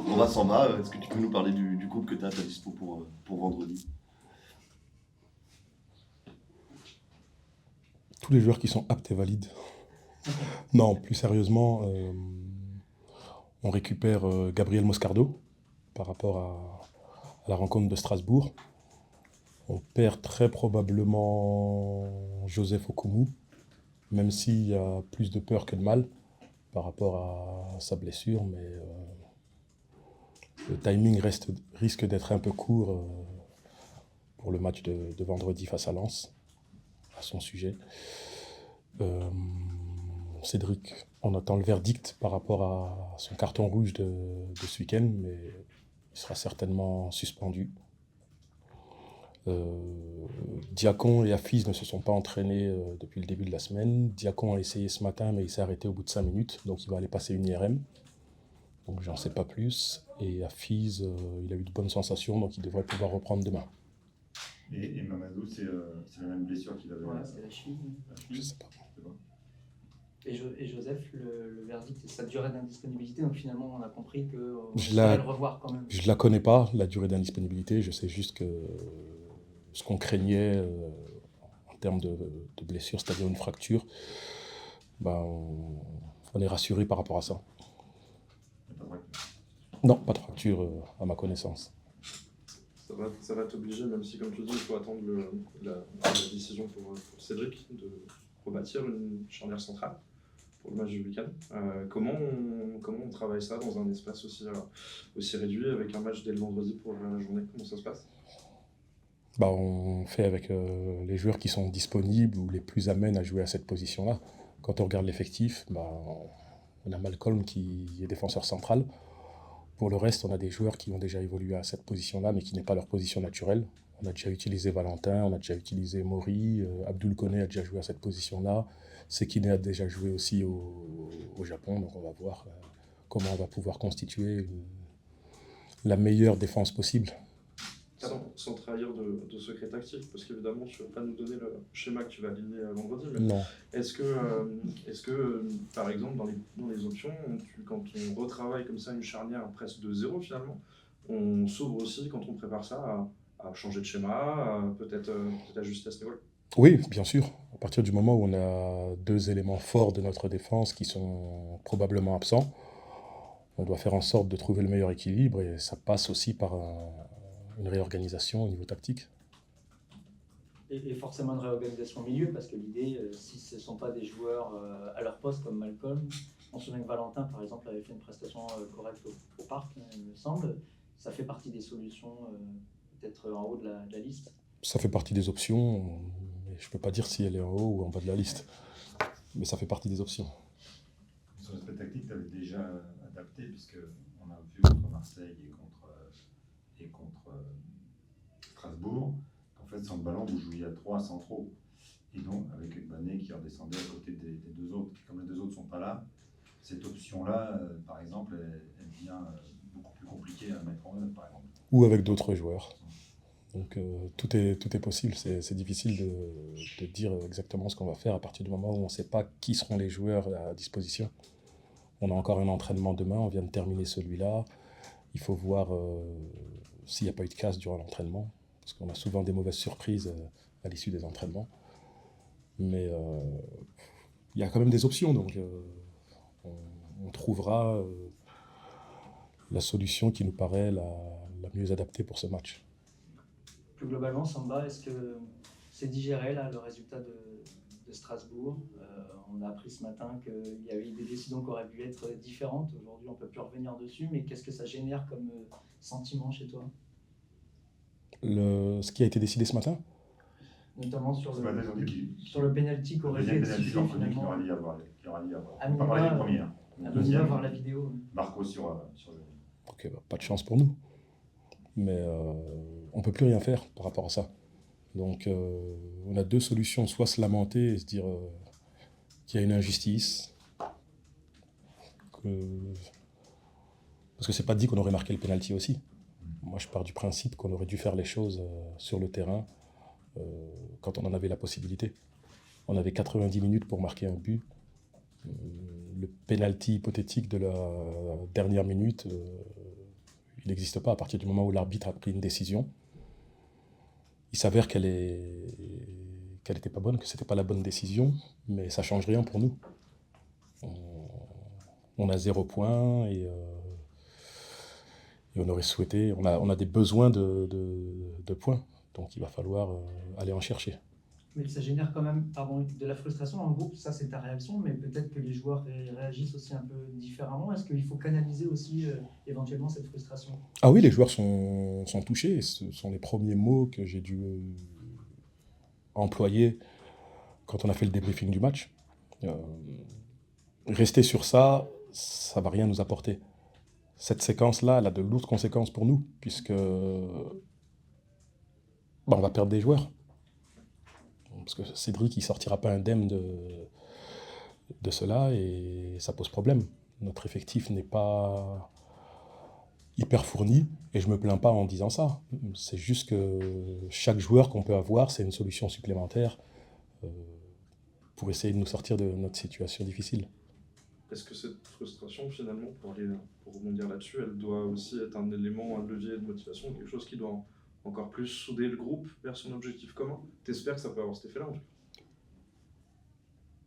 On va s'en bas. Est-ce que tu peux nous parler du groupe que tu as à ta dispo pour vendredi? Tous les joueurs qui sont aptes et valides. Non, plus sérieusement, on récupère Gabriel Moscardo par rapport à la rencontre de Strasbourg. On perd très probablement Joseph Okoumou, même s'il y a plus de peur que de mal par rapport à sa blessure, mais le timing risque d'être un peu court pour le match de vendredi face à Lens, à son sujet. Cédric, on attend le verdict par rapport à son carton rouge de ce week-end, mais il sera certainement suspendu. Diacon et Afis ne se sont pas entraînés depuis le début de la semaine. Diacon a essayé ce matin, mais il s'est arrêté au bout de 5 minutes, donc il va aller passer une IRM. Donc j'en sais pas plus. Et Afis, il a eu de bonnes sensations, donc il devrait pouvoir reprendre demain. Et Mamadou, c'est la même blessure qu'il avait. Ouais, c'est la cheville. Je sais pas. Et Joseph, le verdict, c'est sa durée d'indisponibilité. Donc finalement, on a compris qu'on Je pourrait le revoir quand même. Je la connais pas, la durée d'indisponibilité. Je sais juste que ce qu'on craignait en termes de blessure, c'est-à-dire une fracture, ben, on est rassuré par rapport à ça. Non, pas de fracture à ma connaissance. Ça va t'obliger, même si, comme tu dis, il faut attendre la décision pour Cédric de rebâtir une charnière centrale pour le match du week-end. Comment on travaille ça dans un espace aussi réduit, avec un match dès le vendredi pour la journée? Comment ça se passe? Bah, on fait avec les joueurs qui sont disponibles ou les plus amènes à jouer à cette position-là. Quand on regarde l'effectif, bah, on a Malcolm qui est défenseur central. Pour le reste, on a des joueurs qui ont déjà évolué à cette position-là, mais qui n'est pas leur position naturelle. On a déjà utilisé Valentin, on a déjà utilisé Mori, Abdul Koné a déjà joué à cette position-là. Sekine a déjà joué aussi au Japon, donc on va voir comment on va pouvoir constituer la meilleure défense possible. Sans trahir de secret tactique, parce qu'évidemment, tu ne vas pas nous donner le schéma que tu vas aligner vendredi, mais non. Est-ce que par exemple, dans les options, quand on retravaille comme ça une charnière presque de zéro finalement, on s'ouvre aussi, quand on prépare ça, à changer de schéma, à peut-être ajuster à ce niveau-là? Oui, bien sûr. À partir du moment où on a deux éléments forts de notre défense qui sont probablement absents, on doit faire en sorte de trouver le meilleur équilibre, et ça passe aussi par une réorganisation au niveau tactique. Et forcément une réorganisation au milieu, parce que l'idée, si ce ne sont pas des joueurs à leur poste comme Malcolm, on se souvient que Valentin, par exemple, avait fait une prestation correcte au Parc, il me semble. Ça fait partie des solutions, peut-être en haut de la liste. Ça fait partie des options, mais je ne peux pas dire si elle est en haut ou en bas de la liste. Mais ça fait partie des options. Sur l'aspect tactique, tu avais déjà adapté, puisqu'on a vu contre Marseille et contre Strasbourg, qu'en fait, sans le ballon, vous jouiez à 3 centraux. Et donc, avec Banet qui redescendait à côté des deux autres. Comme les deux autres ne sont pas là, cette option-là, par exemple, elle devient beaucoup plus compliquée à mettre en œuvre, par exemple. Ou avec d'autres joueurs. Donc tout est possible. C'est difficile de dire exactement ce qu'on va faire à partir du moment où on ne sait pas qui seront les joueurs à disposition. On a encore un entraînement demain, on vient de terminer celui-là. Il faut voir s'il n'y a pas eu de casse durant l'entraînement, parce qu'on a souvent des mauvaises surprises à l'issue des entraînements. Mais il y a quand même des options, donc on trouvera la solution qui nous paraît la mieux adaptée pour ce match. Plus globalement, Samba, est-ce que c'est digéré là, le résultat de Strasbourg? On a appris ce matin qu'il y avait des décisions qui auraient pu être différentes. Aujourd'hui, on ne peut plus revenir dessus, mais qu'est-ce que ça génère comme sentiment chez toi? Ce qui a été décidé ce matin? Notamment sur Ce matin, ils ont dit le pénalty qu'aurait dû être sifflé finalement. Qui aura lié à voir. À On va parler du premier. À deuxième, voir la vidéo. Marco sur le. Ok, bah, pas de chance pour nous. Mais on ne peut plus rien faire par rapport à ça. Donc on a deux solutions, soit se lamenter et se dire qu'il y a une injustice, parce que c'est pas dit qu'on aurait marqué le pénalty aussi. Moi je pars du principe qu'on aurait dû faire les choses sur le terrain quand on en avait la possibilité. On avait 90 minutes pour marquer un but. Le pénalty hypothétique de la dernière minute Il n'existe pas à partir du moment où l'arbitre a pris une décision. Il s'avère qu'elle n'était pas bonne, que c'était pas la bonne décision, mais ça change rien pour nous. On a 0 point et on aurait souhaité, on a des besoins de points, donc il va falloir aller en chercher. Mais ça génère quand même de la frustration dans le groupe, ça c'est ta réaction, mais peut-être que les joueurs réagissent aussi un peu différemment. Est-ce qu'il faut canaliser aussi éventuellement cette frustration? Ah oui, les joueurs sont touchés, ce sont les premiers mots que j'ai dû employer quand on a fait le débriefing du match. Rester sur ça, ça va rien nous apporter. Cette séquence-là, elle a de lourdes conséquences pour nous, puisque on va perdre des joueurs. Parce que Cédric, il sortira pas indemne de cela, et ça pose problème. Notre effectif n'est pas hyper fourni, et je me plains pas en disant ça. C'est juste que chaque joueur qu'on peut avoir, c'est une solution supplémentaire pour essayer de nous sortir de notre situation difficile. Est-ce que cette frustration, finalement, pour rebondir là-dessus, elle doit aussi être un élément, un levier de motivation, quelque chose qui doit encore plus souder le groupe vers son objectif commun? T'espères que ça peut avoir cet effet-là, en tout cas?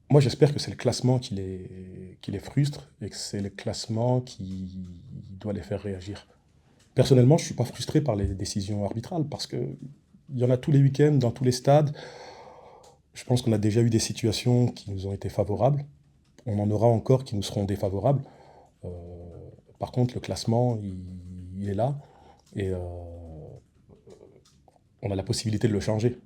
Moi, j'espère que c'est le classement qui les frustre et que c'est le classement qui doit les faire réagir. Personnellement, je ne suis pas frustré par les décisions arbitrales parce qu'il y en a tous les week-ends, dans tous les stades. Je pense qu'on a déjà eu des situations qui nous ont été favorables. On en aura encore qui nous seront défavorables. Par contre, le classement, il est là et on a la possibilité de le changer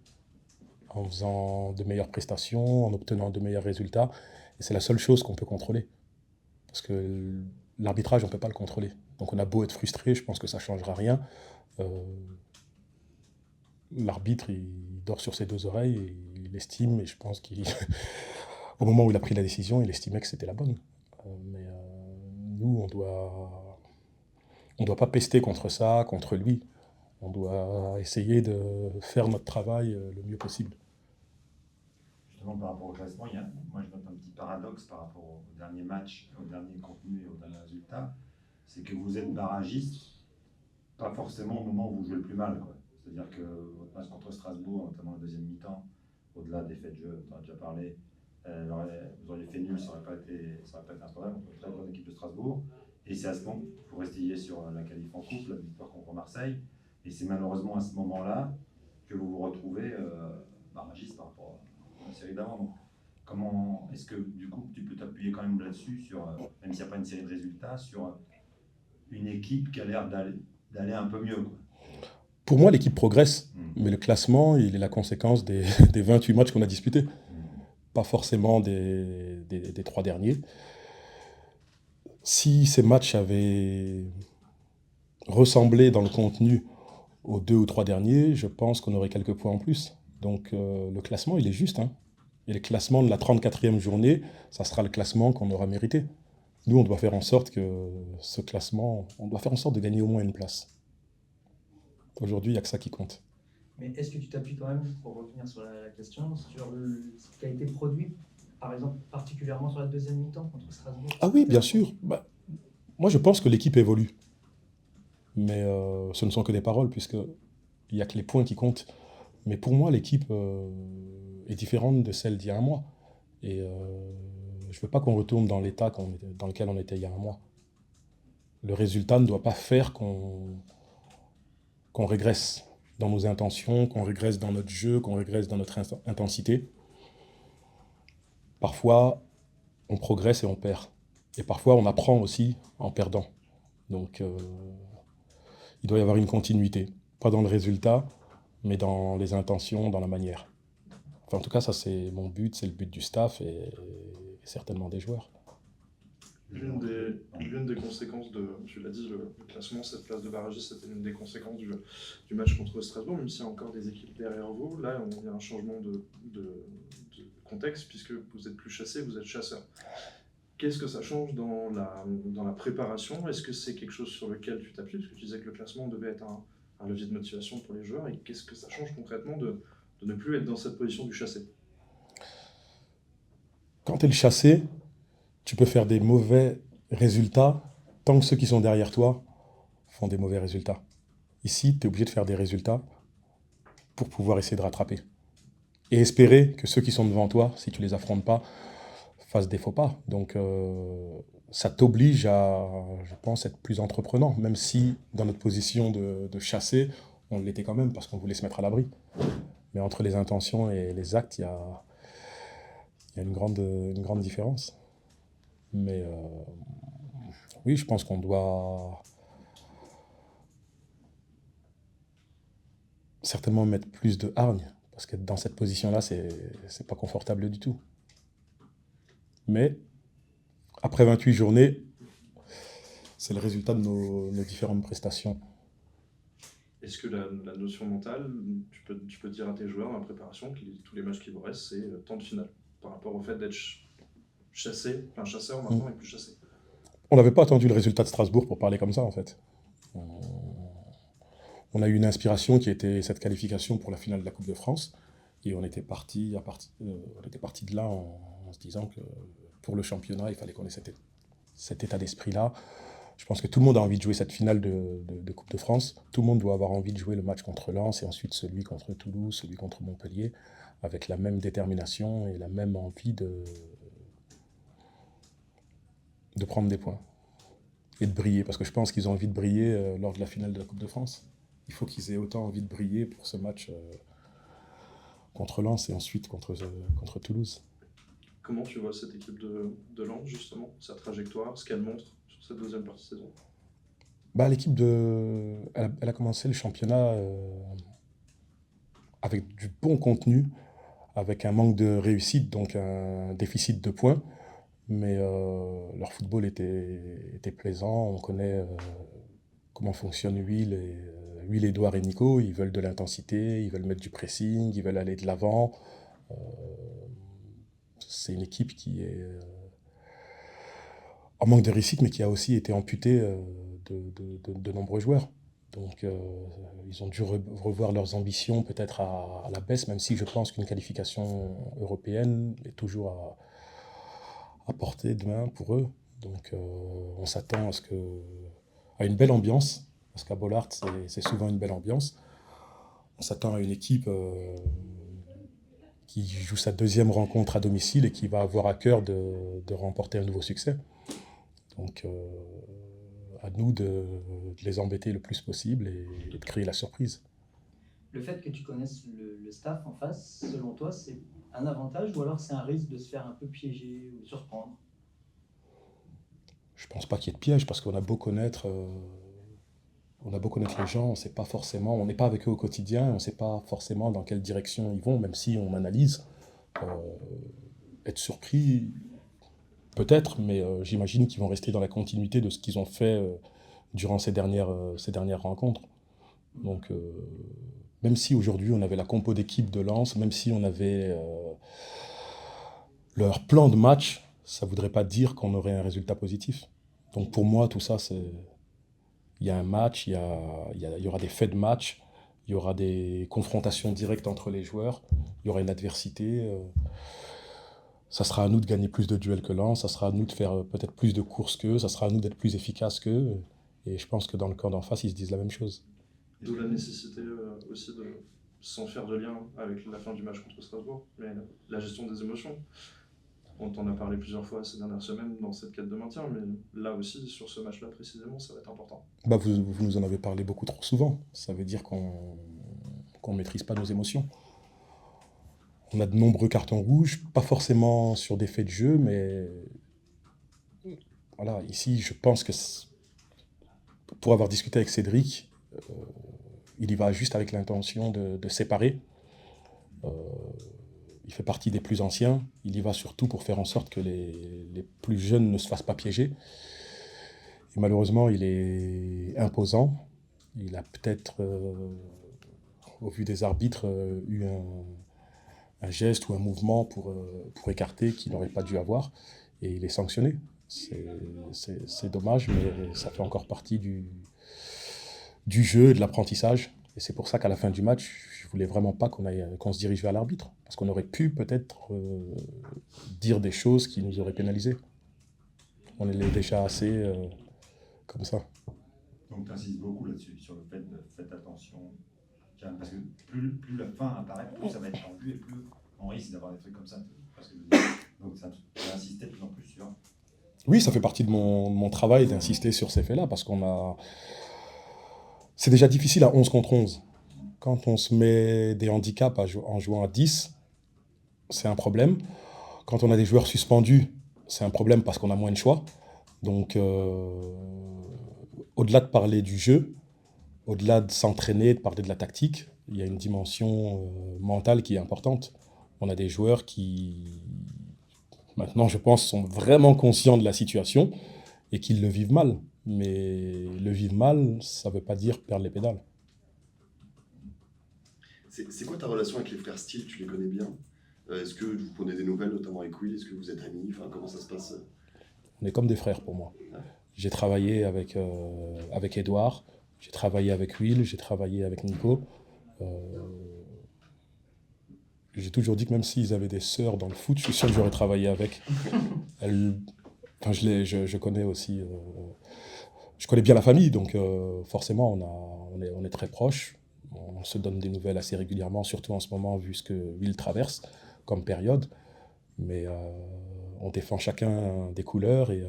en faisant de meilleures prestations, en obtenant de meilleurs résultats. Et c'est la seule chose qu'on peut contrôler. Parce que l'arbitrage, on ne peut pas le contrôler. Donc on a beau être frustré, je pense que ça ne changera rien. L'arbitre, il dort sur ses 2 oreilles et il estime, et je pense qu'au moment où il a pris la décision, il estimait que c'était la bonne. Mais nous, on doit pas pester contre ça, contre lui. On doit essayer de faire notre travail le mieux possible. Justement, par rapport au classement, moi je note un petit paradoxe par rapport au dernier match, au dernier contenu et au dernier résultat. C'est que vous êtes barragiste, pas forcément au moment où vous jouez le plus mal, quoi. C'est-à-dire que votre match contre Strasbourg, notamment la deuxième mi-temps, au-delà des faits de jeu, tu en as déjà parlé, vous auriez fait nul, ça n'aurait pas été un problème contre une très bonne équipe de Strasbourg. Et c'est à ce moment, il faut rester sur la qualif en coupe, la victoire contre Marseille. Et c'est malheureusement à ce moment-là que vous vous retrouvez barragiste par rapport à la série d'avant. Donc, comment est-ce que du coup tu peux t'appuyer quand même là-dessus, même s'il n'y a pas une série de résultats, sur une équipe qui a l'air d'aller un peu mieux, quoi? Pour moi, l'équipe progresse, mais le classement, il est la conséquence des 28 matchs qu'on a disputés. Pas forcément des 3 derniers. Si ces matchs avaient ressemblé dans le contenu aux 2 ou 3 derniers, je pense qu'on aurait quelques points en plus. Donc le classement, il est juste. Et le classement de la 34e journée, ça sera le classement qu'on aura mérité. Nous, on doit faire en sorte que ce classement, on doit faire en sorte de gagner au moins une place. Aujourd'hui, il n'y a que ça qui compte. Mais est-ce que tu t'appuies quand même, pour revenir sur la question, sur ce qui a été produit, par exemple, particulièrement sur la deuxième mi-temps contre Strasbourg? Ah oui, bien sûr. Moi, je pense que l'équipe évolue. Mais ce ne sont que des paroles, puisqu'il n'y a que les points qui comptent. Mais pour moi, l'équipe est différente de celle d'il y a un mois. Et je ne veux pas qu'on retourne dans l'état dans lequel on était il y a un mois. Le résultat ne doit pas faire qu'on régresse dans nos intentions, qu'on régresse dans notre jeu, qu'on régresse dans notre intensité. Parfois, on progresse et on perd. Et parfois, on apprend aussi en perdant. Donc, il doit y avoir une continuité. Pas dans le résultat, mais dans les intentions, dans la manière. Enfin, en tout cas, ça, c'est mon but, c'est le but du staff et certainement des joueurs. L'une des conséquences tu l'as dit, le classement, cette place de barragiste, c'était l'une des conséquences du match contre Strasbourg, même s'il y a encore des équipes derrière vous. Là, il y a un changement de contexte, puisque vous êtes plus chassé, vous êtes chasseur. Qu'est-ce que ça change dans la préparation? Est-ce que c'est quelque chose sur lequel tu t'appuies? Parce que tu disais que le classement devait être un levier de motivation pour les joueurs. Et qu'est-ce que ça change concrètement de ne plus être dans cette position du chassé? Quand tu es le chassé, tu peux faire des mauvais résultats tant que ceux qui sont derrière toi font des mauvais résultats. Ici, tu es obligé de faire des résultats pour pouvoir essayer de rattraper. Et espérer que ceux qui sont devant toi, si tu les affrontes pas, fassent des faux pas. Donc ça t'oblige à, je pense, être plus entreprenant, même si dans notre position de chasser, on l'était quand même parce qu'on voulait se mettre à l'abri. Mais entre les intentions et les actes, il y a une grande différence. Mais oui, je pense qu'on doit certainement mettre plus de hargne, parce que dans cette position-là, c'est pas confortable du tout. Mais après 28 journées, c'est le résultat de nos différentes prestations. Est-ce que la notion mentale, tu peux dire à tes joueurs dans la préparation que tous les matchs qui vous restent, c'est temps de finale, par rapport au fait d'être chassé, enfin chasseur maintenant et plus chassé? On n'avait pas attendu le résultat de Strasbourg pour parler comme ça, en fait. On a eu une inspiration qui était cette qualification pour la finale de la Coupe de France. Et on était parti de là en se disant que pour le championnat, il fallait qu'on ait cet état d'esprit-là. Je pense que tout le monde a envie de jouer cette finale de Coupe de France. Tout le monde doit avoir envie de jouer le match contre Lens et ensuite celui contre Toulouse, celui contre Montpellier, avec la même détermination et la même envie de prendre des points et de briller. Parce que je pense qu'ils ont envie de briller lors de la finale de la Coupe de France. Il faut qu'ils aient autant envie de briller pour ce match contre Lens et ensuite contre Toulouse. Comment tu vois cette équipe de Lens, justement, sa trajectoire, ce qu'elle montre sur cette deuxième partie de saison? L'équipe elle a commencé le championnat avec du bon contenu, avec un manque de réussite, donc un déficit de points. Mais leur football était plaisant. On connaît comment fonctionne Will, Édouard et Nico. Ils veulent de l'intensité, ils veulent mettre du pressing, ils veulent aller de l'avant. C'est une équipe qui est en manque de réussite, mais qui a aussi été amputée de nombreux joueurs. Donc ils ont dû revoir leurs ambitions peut-être à la baisse, même si je pense qu'une qualification européenne est toujours à portée de main pour eux. Donc on s'attend à une belle ambiance, parce qu'à Bollaert, c'est souvent une belle ambiance. On s'attend à une équipe qui joue sa deuxième rencontre à domicile et qui va avoir à cœur de remporter un nouveau succès. Donc à nous de les embêter le plus possible et de créer la surprise. Le fait que tu connaisses le staff en face, selon toi, c'est un avantage ou alors c'est un risque de se faire un peu piéger ou surprendre? Je pense pas qu'il y ait de piège, parce qu'on a beau connaître les gens, on n'est pas avec eux au quotidien, on ne sait pas forcément dans quelle direction ils vont, même si on analyse. Être surpris, peut-être, mais j'imagine qu'ils vont rester dans la continuité de ce qu'ils ont fait durant ces dernières rencontres. Donc, même si aujourd'hui on avait la compo d'équipe de Lens, même si on avait leur plan de match, ça ne voudrait pas dire qu'on aurait un résultat positif. Donc pour moi, tout ça, il y a un match, il y aura des faits de match, il y aura des confrontations directes entre les joueurs, il y aura une adversité. Ça sera à nous de gagner plus de duels que Lens, ça sera à nous de faire peut-être plus de courses qu'eux, ça sera à nous d'être plus efficaces qu'eux. Et je pense que dans le camp d'en face, ils se disent la même chose. D'où la nécessité aussi sans faire de lien avec la fin du match contre Strasbourg, mais la gestion des émotions. On t'en a parlé plusieurs fois ces dernières semaines dans cette quête de maintien, mais là aussi, sur ce match-là précisément, ça va être important. Vous nous en avez parlé beaucoup trop souvent. Ça veut dire qu'on ne maîtrise pas nos émotions. On a de nombreux cartons rouges, pas forcément sur des faits de jeu, mais voilà, ici, je pense que pour avoir discuté avec Cédric, il y va juste avec l'intention de séparer. Il fait partie des plus anciens. Il y va surtout pour faire en sorte que les plus jeunes ne se fassent pas piéger. Et malheureusement, il est imposant. Il a peut-être, au vu des arbitres, eu un geste ou un mouvement pour écarter qu'il n'aurait pas dû avoir. Et il est sanctionné. C'est dommage, mais ça fait encore partie du jeu et de l'apprentissage. Et c'est pour ça qu'à la fin du match, je voulais vraiment pas qu'on se dirige vers l'arbitre. Parce qu'on aurait pu peut-être dire des choses qui nous auraient pénalisés. On est déjà assez comme ça. Donc tu insistes beaucoup là-dessus, sur le fait de faites attention. Tiens, parce que plus la fin apparaît, plus ça va être tendu et plus on risque d'avoir des trucs comme ça. Parce que, donc ça va insister de plus en plus sur. Oui, ça fait partie de mon travail d'insister sur ces faits-là, parce qu'on a... C'est déjà difficile à 11 contre 11. Quand on se met des handicaps en jouant à 10, c'est un problème. Quand on a des joueurs suspendus, c'est un problème parce qu'on a moins de choix. Donc, au-delà de parler du jeu, au-delà de s'entraîner, de parler de la tactique, il y a une dimension mentale qui est importante. On a des joueurs qui, maintenant, je pense, sont vraiment conscients de la situation et qu'ils le vivent mal. Mais le vivre mal, ça ne veut pas dire perdre les pédales. C'est quoi ta relation avec les frères Steele? Tu les connais bien? Est-ce que vous prenez des nouvelles, notamment avec Will? Est-ce que vous êtes amis? Enfin, comment ça se passe? On est comme des frères pour moi. J'ai travaillé avec Edouard, j'ai travaillé avec Will, j'ai travaillé avec Nico. J'ai toujours dit que même s'ils avaient des sœurs dans le foot, je suis sûr que j'aurais travaillé avec. Enfin, je connais aussi... je connais bien la famille, donc forcément, on est très proches. On se donne des nouvelles assez régulièrement, surtout en ce moment, vu ce que Will traverse comme période. Mais on défend chacun des couleurs et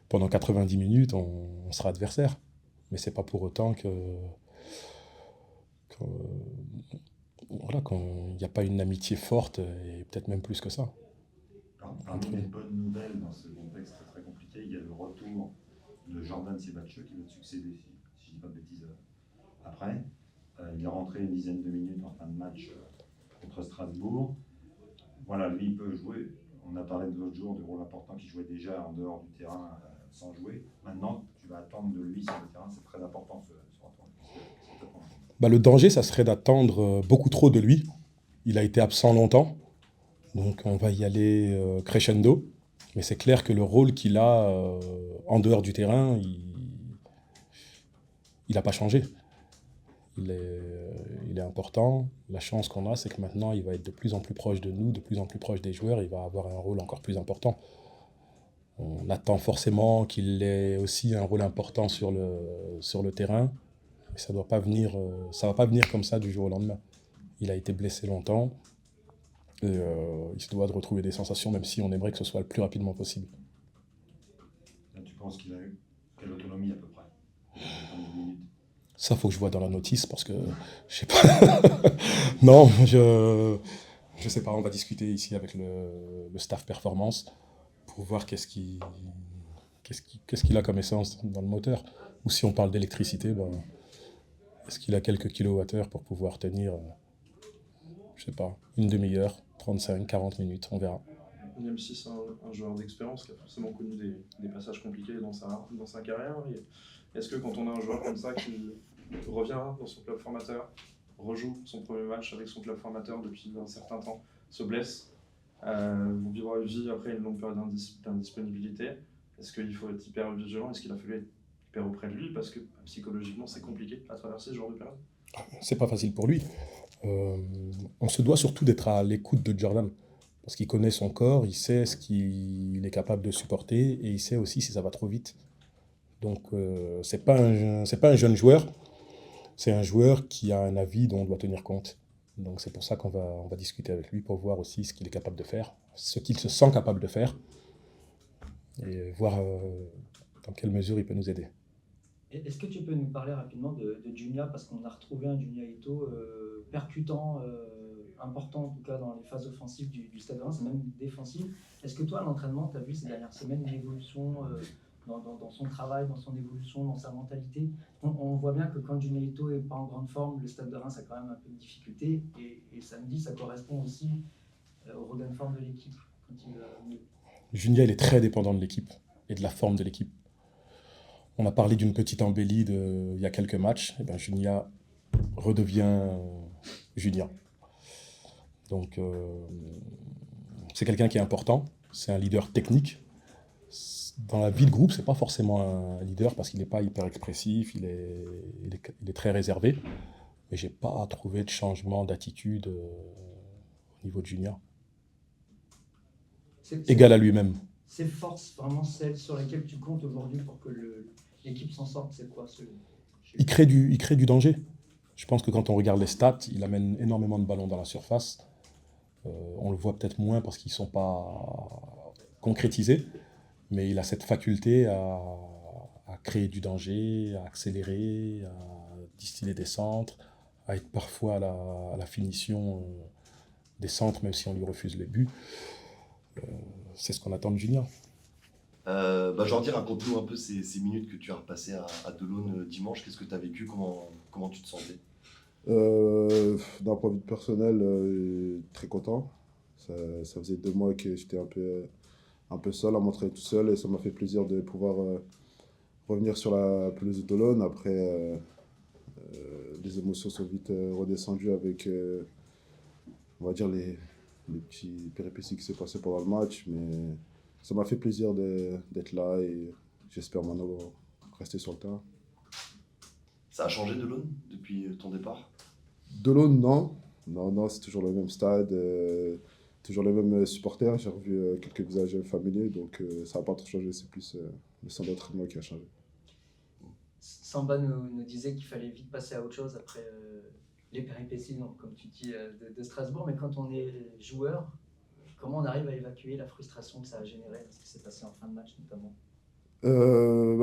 pendant 90 minutes, on sera adversaire. Mais c'est pas pour autant voilà, qu'il n'y a pas une amitié forte et peut-être même plus que ça. Parmi les bonnes nouvelles dans ce contexte très compliqué, il y a le retour de Jordan Siebatcheux qui va te succéder, si je ne dis pas de bêtises, après. Il est rentré une dizaine de minutes en fin de match contre Strasbourg. Voilà, lui, il peut jouer. On a parlé de l'autre jour du rôle important qu'il jouait déjà en dehors du terrain sans jouer. Maintenant, tu vas attendre de lui sur le terrain. C'est très important ce retour. Le danger, ça serait d'attendre beaucoup trop de lui. Il a été absent longtemps. Donc on va y aller crescendo. Mais c'est clair que le rôle qu'il a en dehors du terrain, il n'a pas changé. Il est important. La chance qu'on a, c'est que maintenant, il va être de plus en plus proche de nous, de plus en plus proche des joueurs. Il va avoir un rôle encore plus important. On attend forcément qu'il ait aussi un rôle important sur le terrain. Mais ça va pas venir comme ça du jour au lendemain. Il a été blessé longtemps. Et il se doit de retrouver des sensations, même si on aimerait que ce soit le plus rapidement possible. Là, tu penses qu'il a eu quelle autonomie à peu près? Ça, faut que je vois dans la notice parce que je sais pas. Non, je sais pas. On va discuter ici avec le staff performance pour voir qu'est-ce qu'il a comme essence dans le moteur. Ou si on parle d'électricité, est-ce qu'il a quelques kilowattheures pour pouvoir tenir, je sais pas, une demi-heure, 35, 40 minutes, on verra. Même si c'est un joueur d'expérience qui a forcément connu des passages compliqués dans sa carrière, est-ce que quand on a un joueur comme ça qui revient dans son club formateur, rejoue son premier match avec son club formateur depuis un certain temps, se blesse, vous vivra une vie après une longue période d'indisponibilité, est-ce qu'il faut être hyper vigilant? Est-ce qu'il a fallu être hyper auprès de lui? Parce que psychologiquement, c'est compliqué à traverser ce genre de période. C'est pas facile pour lui. On se doit surtout d'être à l'écoute de Jordan. Parce qu'il connaît son corps, il sait ce qu'il est capable de supporter et il sait aussi si ça va trop vite. Donc, c'est pas un jeune joueur, c'est un joueur qui a un avis dont on doit tenir compte. Donc, c'est pour ça qu'on va discuter avec lui pour voir aussi ce qu'il est capable de faire, ce qu'il se sent capable de faire et voir dans quelle mesure il peut nous aider. Est-ce que tu peux nous parler rapidement de Junia, parce qu'on a retrouvé un Junia Ito percutant, important en tout cas dans les phases offensives du Stade de Reims, et même défensives. Est-ce que toi, à l'entraînement, tu as vu ces dernières semaines une évolution dans son travail, dans son évolution, dans sa mentalité? On voit bien que quand Junia Ito n'est pas en grande forme, le Stade de Reims a quand même un peu de difficulté, et samedi, ça correspond aussi au regain de forme de l'équipe quand il va mieux. Junia, il est très dépendant de l'équipe et de la forme de l'équipe. On a parlé d'une petite embellie il y a quelques matchs. Et Junia redevient Junia. Donc, c'est quelqu'un qui est important. C'est un leader technique. Dans la vie de groupe, c'est pas forcément un leader parce qu'il n'est pas hyper expressif. Il est très réservé. Mais j'ai pas trouvé de changement d'attitude au niveau de Junia. Égal à lui-même. ces forces, vraiment celles sur lesquelles tu comptes aujourd'hui pour que l'équipe s'en sorte, c'est quoi Il crée du danger. Je pense que quand on regarde les stats, il amène énormément de ballons dans la surface. On le voit peut-être moins parce qu'ils ne sont pas concrétisés, mais il a cette faculté à créer du danger, à accélérer, à distiller des centres, à être parfois à la finition des centres, même si on lui refuse les buts. C'est ce qu'on attend de Junior. Jordi, raconte-nous un peu ces minutes que tu as repassées à Delaune dimanche. Qu'est-ce que tu as vécu? Comment tu te sentais? D'un point de vue personnel, très content. Ça faisait 2 mois que j'étais un peu seul à m'entraîner tout seul et ça m'a fait plaisir de pouvoir revenir sur la pelouse de Delaune. Après, les émotions sont vite redescendues avec, on va dire, les petits péripéties qui s'est passé pendant le match. Mais ça m'a fait plaisir d'être là et j'espère maintenant rester sur le terrain. Ça a changé Delaune depuis ton départ? Delaune, non. Non, c'est toujours le même stade, toujours les mêmes supporters. J'ai revu quelques visages familiers, donc ça n'a pas trop changé. C'est plus le centre d'entraînement qui a changé. Samba nous disait qu'il fallait vite passer à autre chose après les péripéties, donc, comme tu dis, de Strasbourg. Mais quand on est joueur, comment on arrive à évacuer la frustration que ça a généré, ce qui s'est passé en fin de match notamment?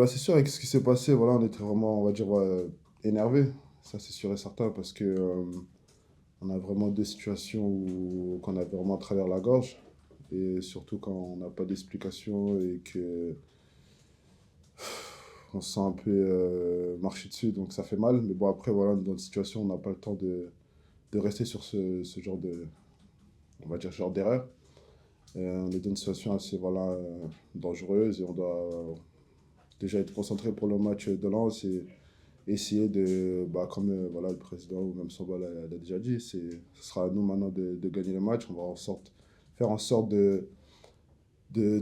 C'est sûr, avec ce qui s'est passé, voilà, on était vraiment, on va dire, énervé. Ça, c'est sûr et certain, parce que on a vraiment 2 situations qu'on a vraiment à travers la gorge. Et surtout quand on n'a pas d'explication et que on se sent un peu marcher dessus, donc ça fait mal. Mais bon, après, voilà, dans une situation, on n'a pas le temps de rester sur ce genre on va dire, genre d'erreur. On est dans une situation assez, voilà, dangereuse et on doit déjà être concentré pour le match de Lens et essayer comme voilà, le président ou même Samba l'a déjà dit, ce sera à nous maintenant de gagner le match. On va faire en sorte de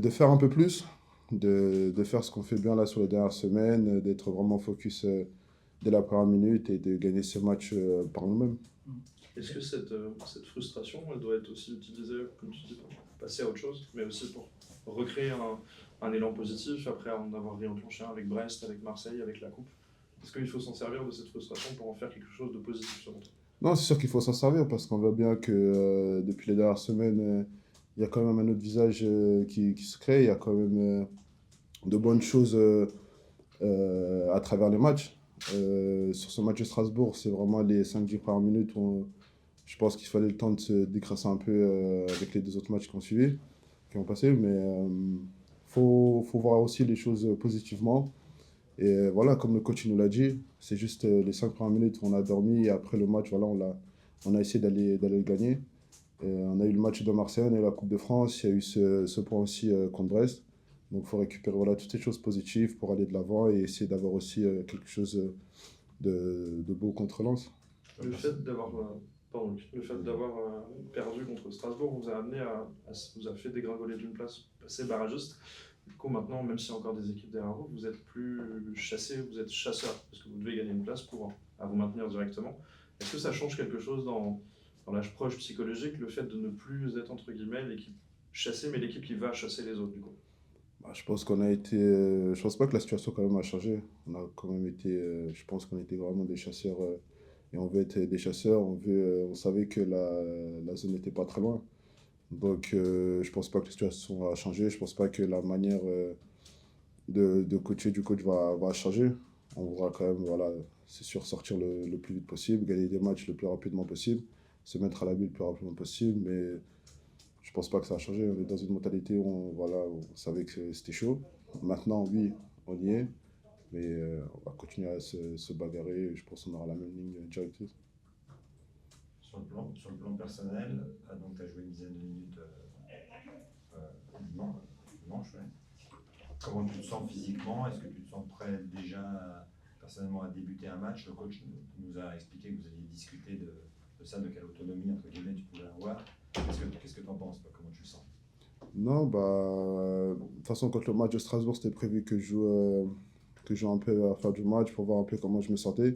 faire un peu plus, de faire ce qu'on fait bien là sur les dernières semaines, d'être vraiment focus dès la première minute et de gagner ce match par nous-mêmes. Est-ce que cette frustration, elle doit être aussi utilisée, comme tu dis, pour passer à autre chose, mais aussi pour recréer un élan positif après en avoir réenclenché un avec Brest, avec Marseille, avec la Coupe? Est-ce qu'il faut s'en servir de cette frustration pour en faire quelque chose de positif selon toi? Non, c'est sûr qu'il faut s'en servir parce qu'on voit bien que depuis les dernières semaines, il y a quand même un autre visage qui se crée, il y a quand même de bonnes choses à travers les matchs. Sur ce match de Strasbourg, c'est vraiment les 5-10 premières minutes où je pense qu'il fallait le temps de se décrasser un peu avec les 2 autres matchs qui ont suivi, qui ont passé. Mais faut voir aussi les choses positivement. Et voilà, comme le coach nous l'a dit, c'est juste les 5 premières minutes où on a dormi et après le match, voilà, on a essayé d'aller le gagner. Et on a eu le match de Marseille, on a eu la Coupe de France, il y a eu ce point aussi contre Brest. Donc il faut récupérer voilà, toutes ces choses positives pour aller de l'avant et essayer d'avoir aussi quelque chose de beau contre Lens. Le fait d'avoir perdu contre Strasbourg vous a amené vous a fait dégringoler d'une place assez barragiste. Du coup, maintenant, même s'il y a encore des équipes derrière vous, vous êtes plus chassé, vous êtes chasseur, parce que vous devez gagner une place pour vous maintenir directement. Est-ce que ça change quelque chose dans l'approche psychologique, le fait de ne plus être, entre guillemets, l'équipe chassée, mais l'équipe qui va chasser les autres, du coup? Je pense je pense pas que la situation quand même a changé. On a quand même été, je pense qu'on était vraiment des chasseurs et on veut être des chasseurs. On savait que la zone n'était pas très loin. Donc je pense pas que la situation a changé. Je pense pas que la manière de coacher du coach va changer. On voudra quand même, voilà, c'est sûr, sortir le plus vite possible, gagner des matchs le plus rapidement possible, se mettre à l'abri le plus rapidement possible. Mais je pense pas que ça a changé. On est dans une mentalité où on savait que c'était chaud. Maintenant, oui, on y est. Mais on va continuer à se bagarrer. Je pense qu'on aura la même ligne directrice. Sur le plan personnel, donc tu as joué une dizaine de minutes dimanche, ouais. Comment tu te sens physiquement? Est-ce que tu te sens prêt déjà personnellement à débuter un match? Le coach nous a expliqué que vous aviez discuté de ça, de quelle autonomie entre guillemets tu pouvais avoir. Qu'est-ce que tu en penses, toi? Comment tu le sens? Non, de toute façon, contre le match de Strasbourg, c'était prévu que je joue un peu à la fin du match pour voir un peu comment je me sentais.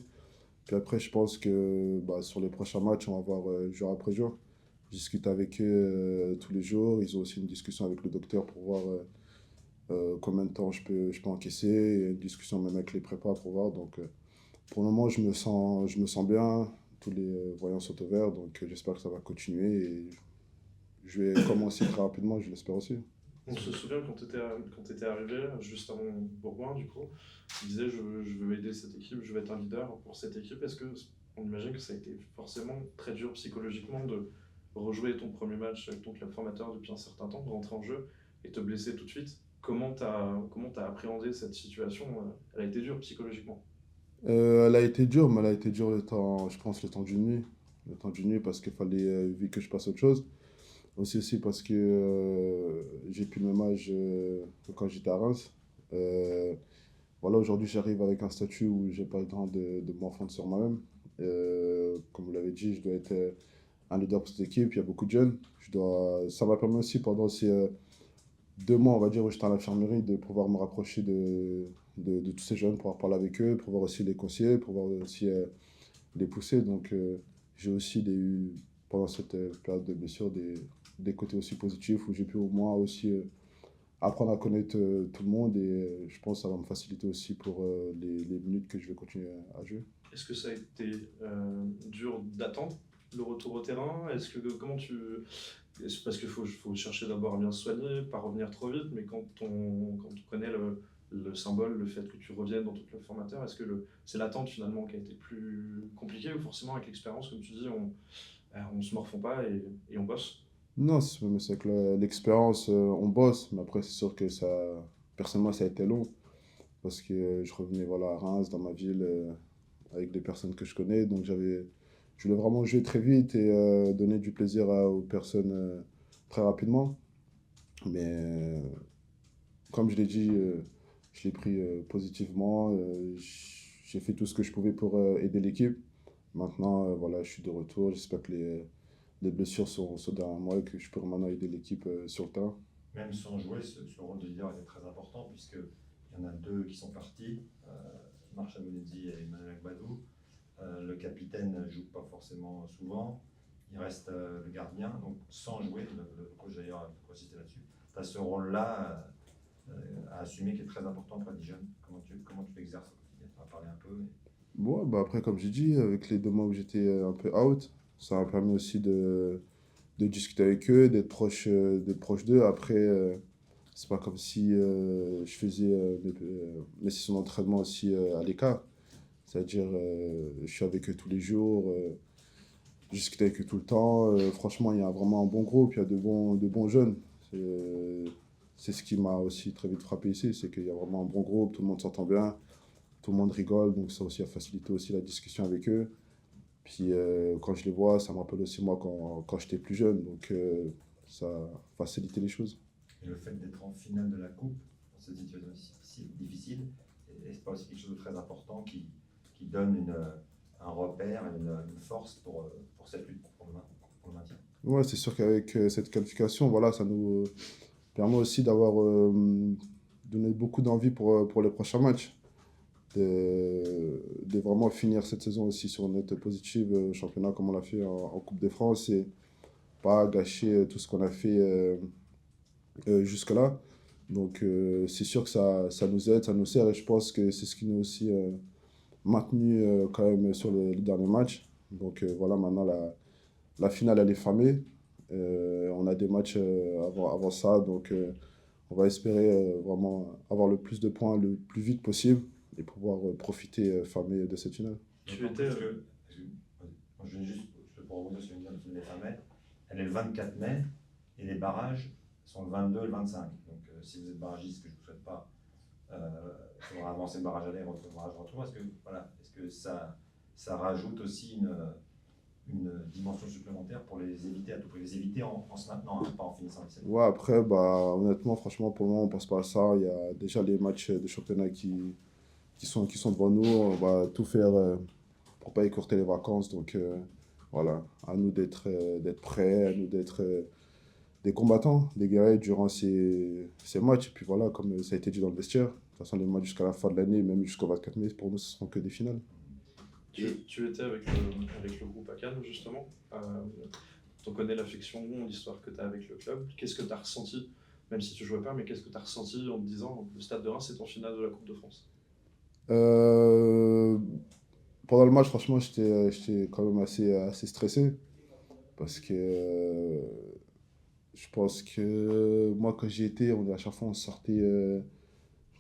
Puis après, je pense que sur les prochains matchs, on va voir jour après jour. Je discute avec eux tous les jours. Ils ont aussi une discussion avec le docteur pour voir combien de temps je peux encaisser, il y a une discussion même avec les prépas pour voir. Donc pour le moment, je me sens bien, tous les voyants sont au vert, donc j'espère que ça va continuer et je vais commencer très rapidement, je l'espère aussi. On se souvient quand tu étais arrivé, juste avant Bourgoin, du coup, tu disais je veux aider cette équipe, je veux être un leader pour cette équipe. Est-ce que on imagine que ça a été forcément très dur psychologiquement de rejouer ton premier match avec ton club formateur depuis un certain temps, de rentrer en jeu et te blesser tout de suite? Comment t'as appréhendé cette situation? Elle a été dure psychologiquement. Elle a été dure, mais elle a été dure le temps, je pense, le temps d'une nuit. Le temps d'une nuit parce qu'il fallait vite que je passe à autre chose. Aussi parce que j'ai plus le même âge que quand j'étais à Reims. Euh, voilà, aujourd'hui, j'arrive avec un statut où j'ai pas le temps de m'enfant sur moi-même. Comme vous l'avez dit, je dois être un leader pour cette équipe. Il y a beaucoup de jeunes. Ça m'a permis aussi pendant ces 2 mois, on va dire, où j'étais à l'infirmerie, de pouvoir me rapprocher de tous ces jeunes, pouvoir parler avec eux, pouvoir aussi les conseiller, pouvoir aussi les pousser. Donc, j'ai aussi pendant cette période de blessure, des côtés aussi positifs où j'ai pu au moins aussi apprendre à connaître tout le monde et je pense que ça va me faciliter aussi pour les minutes que je vais continuer à jouer. Est-ce que ça a été dur d'attendre le retour au terrain? Parce qu'il faut chercher d'abord à bien se soigner, pas revenir trop vite, mais quand on connaît le symbole, le fait que tu reviennes dans ton club formateur, est-ce que c'est l'attente finalement qui a été plus compliquée ou forcément avec l'expérience, comme tu dis, on se morfond pas et on bosse? Non, c'est que l'expérience, on bosse, mais après, c'est sûr que personnellement, ça a été long parce que je revenais voilà, à Reims, dans ma ville, avec des personnes que je connais, donc je voulais vraiment jouer très vite et donner du plaisir aux personnes très rapidement. Mais comme je l'ai dit, je l'ai pris positivement. J'ai fait tout ce que je pouvais pour aider l'équipe. Maintenant, voilà, je suis de retour. J'espère que les blessures sont derrière moi et que je pourrai maintenant aider l'équipe sur le terrain. Même sans jouer, ce rôle de leader était très important puisqu'il y en a 2 qui sont partis, Marshall Mounedi et Emmanuel Gbadou. Le capitaine ne joue pas forcément souvent, il reste le gardien, donc sans jouer, le coach d'ailleurs a insisté là-dessus. Tu as ce rôle-là à assumer qui est très important pour les jeunes. Comment tu l'exerces au quotidien? On va parler un peu. Mais... Bon, bah après, comme j'ai dit, avec les 2 mois où j'étais un peu out, ça m'a permis aussi de discuter avec eux, d'être proche d'eux. Après, c'est pas comme si je faisais mes sessions d'entraînement aussi à l'écart. C'est-à-dire, je suis avec eux tous les jours, je discute avec eux tout le temps. Franchement, il y a vraiment un bon groupe, il y a de bons jeunes. C'est ce qui m'a aussi très vite frappé ici, c'est qu'il y a vraiment un bon groupe, tout le monde s'entend bien, tout le monde rigole, donc ça aussi a facilité aussi la discussion avec eux. Puis quand je les vois, ça me rappelle aussi moi quand j'étais plus jeune, donc ça a facilité les choses. Et le fait d'être en finale de la Coupe, dans cette situation difficile, c'est pas aussi quelque chose de très important qui donne un repère, une force pour cette lutte pour le maintien. Ouais, c'est sûr qu'avec cette qualification, voilà, ça nous permet aussi d'avoir donné beaucoup d'envie pour les prochains matchs. De vraiment finir cette saison aussi sur une note positive au championnat comme on l'a fait en Coupe de France et pas gâcher tout ce qu'on a fait jusque-là. Donc c'est sûr que ça nous aide, ça nous sert et je pense que c'est ce qui nous a aussi maintenu quand même sur les derniers matchs. Donc voilà, maintenant la finale elle est fermée. On a des matchs avant ça, donc on va espérer vraiment avoir le plus de points le plus vite possible et pouvoir profiter fermer de cette finale. Tu étais... Je vais juste, pour rebondir sur une finale des fins mai, elle est le 24 mai et les barrages sont le 22 et le 25. Donc si vous êtes barragiste, ce que je ne vous souhaite pas, il faudra avancer le barrage aller et le barrage retour. Est-ce que ça rajoute aussi une dimension supplémentaire pour les éviter à tout prix, les éviter en se maintenant, hein, pas en finissant les 7. Ouais, après, bah, honnêtement, franchement, pour le moment, on passe pas à ça. Il y a déjà les matchs de championnat qui sont devant nous. On va tout faire pour pas écourter les vacances. Donc voilà, à nous d'être prêts, à nous d'être des combattants, des guerriers durant ces matchs. Et puis voilà, comme ça a été dit dans le vestiaire, de toute façon, les matchs jusqu'à la fin de l'année, même jusqu'au 24 mai, pour nous, ce seront que des finales. Tu étais avec le groupe à Cannes, justement. Tu connais l'affection, l'histoire que tu as avec le club. Qu'est-ce que tu as ressenti même si tu jouais pas, mais qu'est-ce que tu as ressenti en te disant le Stade de Reims c'est en finale de la Coupe de France? Euh, Pendant le match, franchement, j'étais quand même assez stressé parce que je pense que moi, quand j'y étais, à chaque fois, on sortait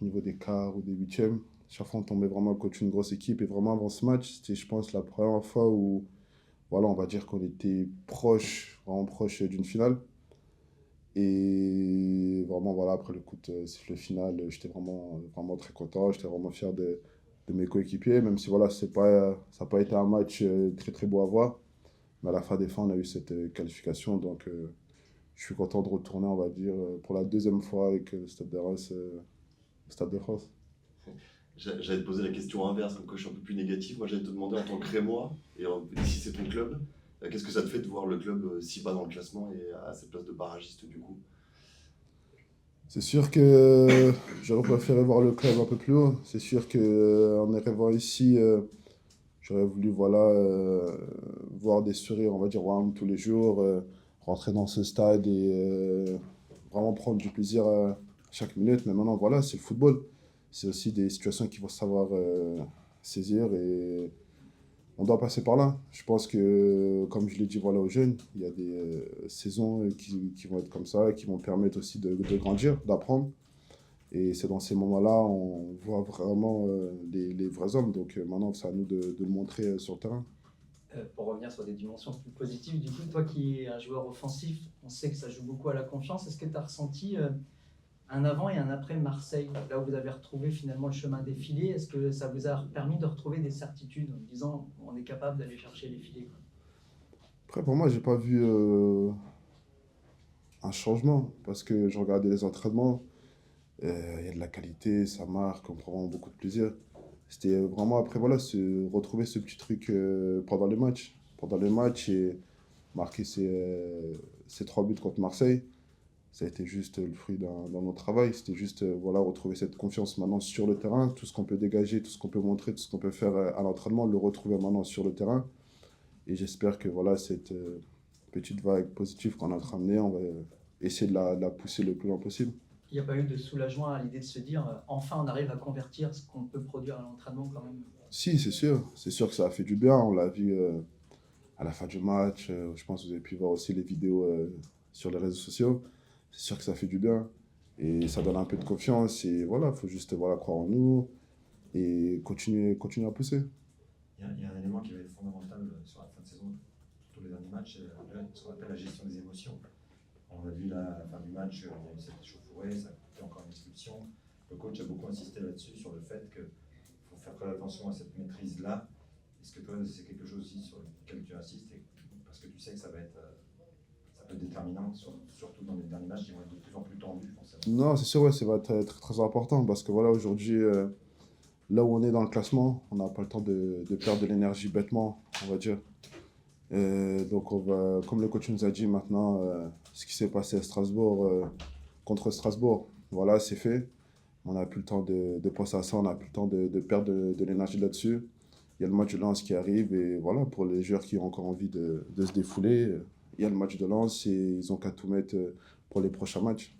au niveau des quarts ou des huitièmes. Chaque fois, on tombait vraiment contre une grosse équipe. Et vraiment, avant ce match, c'était, je pense, la première fois où, voilà, on va dire qu'on était proche, vraiment proche d'une finale. Et vraiment, voilà, après le coup de sifflet final, j'étais vraiment très content. J'étais vraiment fier de mes coéquipiers, même si voilà, ça n'a pas été un match très très beau à voir. Mais à la fin des fins, on a eu cette qualification. Donc, je suis content de retourner, on va dire, pour la deuxième fois avec le Stade de Reims, Stade de France. J'allais te poser la question inverse, comme quoi je suis un peu plus négatif. Moi, j'allais te demander en tant que Rémois, et si c'est ton club, qu'est-ce que ça te fait de voir le club si bas dans le classement et à cette place de barragiste du coup? C'est sûr que j'aurais préféré voir le club un peu plus haut. C'est sûr que en arrivant ici, j'aurais voulu voilà, voir des sourires, on va dire, vraiment tous les jours, rentrer dans ce stade et vraiment prendre du plaisir chaque minute. Mais maintenant, voilà, c'est le football. C'est aussi des situations qu'il faut savoir saisir et on doit passer par là. Je pense que, comme je l'ai dit voilà, aux jeunes, il y a des saisons qui vont être comme ça, qui vont permettre aussi de grandir, d'apprendre. Et c'est dans ces moments-là on voit vraiment les vrais hommes. Donc maintenant, c'est à nous de le montrer sur le terrain. Pour revenir sur des dimensions plus positives, du coup, toi qui es un joueur offensif, on sait que ça joue beaucoup à la confiance. Est-ce que tu as ressenti un avant et un après Marseille, là où vous avez retrouvé finalement le chemin des filets? Est-ce que ça vous a permis de retrouver des certitudes en disant on est capable d'aller chercher les filets, quoi? Après, pour moi, j'ai pas vu un changement parce que je regardais les entraînements. Il y a de la qualité, ça marque, on prend vraiment beaucoup de plaisir. C'était vraiment après, voilà, retrouver ce petit truc pendant les matchs. Pendant les matchs et marquer ces 3 buts contre Marseille, ça a été juste le fruit d'un long travail. C'était juste voilà, retrouver cette confiance maintenant sur le terrain. Tout ce qu'on peut dégager, tout ce qu'on peut montrer, tout ce qu'on peut faire à l'entraînement, le retrouver maintenant sur le terrain. Et j'espère que voilà, cette petite vague positive qu'on est en train de mener, on va essayer de la pousser le plus loin possible. Il n'y a pas eu de soulagement à l'idée de se dire enfin on arrive à convertir ce qu'on peut produire à l'entraînement quand même? Si, c'est sûr. C'est sûr que ça a fait du bien. On l'a vu à la fin du match. Je pense que vous avez pu voir aussi les vidéos sur les réseaux sociaux. C'est sûr que ça fait du bien. Et ça donne un peu de confiance. Et voilà, il faut juste voilà, croire en nous et continuer à pousser. Il y a un élément qui va être fondamental sur la fin de saison, surtout les derniers matchs, c'est ce qu'on appelle la gestion des émotions. On a vu là, à la fin du match, il y a eu cette échauffourée, ça a coûté encore une expulsion. Le coach a beaucoup insisté là-dessus, sur le fait qu'il faut faire très attention à cette maîtrise-là. Est-ce que toi, c'est quelque chose aussi sur lequel tu insistes, parce que tu sais que ça peut être déterminant, surtout dans les derniers matchs qui vont être de plus en plus tendus, forcément. Non, c'est sûr, ouais, ça va être très important parce que voilà, aujourd'hui, là où on est dans le classement, on n'a pas le temps de perdre de l'énergie bêtement, on va dire. Donc, comme le coach nous a dit maintenant, ce qui s'est passé à Strasbourg, contre Strasbourg, voilà, c'est fait. On n'a plus le temps de penser à ça, on n'a plus le temps de perdre de l'énergie là-dessus. Il y a le match de Lens qui arrive et voilà, pour les joueurs qui ont encore envie de se défouler, il y a le match de Lens et ils ont qu'à tout mettre pour les prochains matchs.